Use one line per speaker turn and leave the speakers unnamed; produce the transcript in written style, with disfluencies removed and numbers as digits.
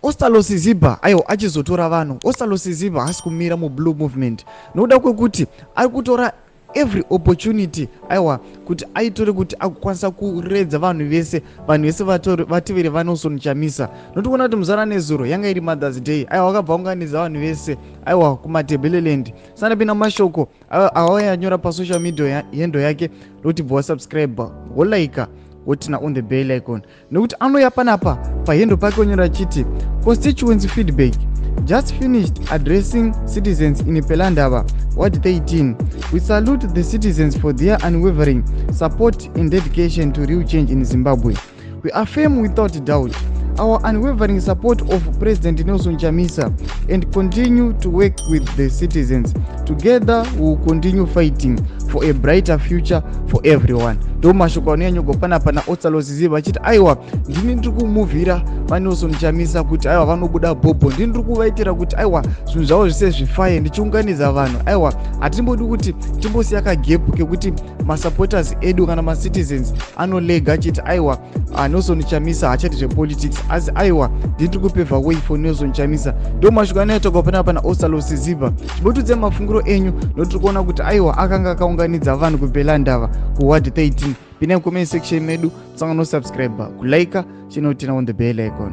Ostalo Siziba aiwa achizotora vanhu. Ostalo Siziba hasi kumira mublue movement nokuda kwekuti ari kutora every opportunity aiwa kuti aitore kuti akukwanisa kuredza vanhu vese vativere vaNelson Chamisa. Notikuona kuti muzara nezuro yanga iri Mother's Day aiwa wakabva unganidza vanhu vese aiwa kumatebeleland sana pina mashoko awayanyora pasocial media yendo yake kuti bva subscribe wolaika wotina on the bell icon nokuti anoya panapa pahendo pake onyora chiti constituency feedback. Just finished addressing citizens in Pelandaba, Ward 13. We salute the citizens for their unwavering support and dedication to real change in Zimbabwe. We affirm without doubt our unwavering support of President Nelson Chamisa and continue to work with the citizens. Together we will continue fighting for a brighter future for everyone. Mashoko anyanyogo panapa na Otsalo Siziba achiti aiwa ndini ndiri kumuvhira vaNelson Chamisa kuti aiwa vanobuda bhobho, ndini ndiri kuvaitira kuti aiwa zvinhu zvavo zvise zvifaye ndichiunganidza vanhu. Aiwa hatimbodi kuti timbosiya kagepu kekuti masupporters edu kana macitizens anolega achiti aiwa Nelson Chamisa hachati zvepolitics, asi aiwa ndini ndiri kupavha way for Nelson Chamisa. Mashoko anyanyogo panapa na Otsalo Siziba. Chibotudze mafungiro enyu notiri kuona kuti aiwa akanga akaunganidza vanhu kuBelandava kuward 13. Pina comment section medu tsanga no subscribe kulike chinotina on the bell icon.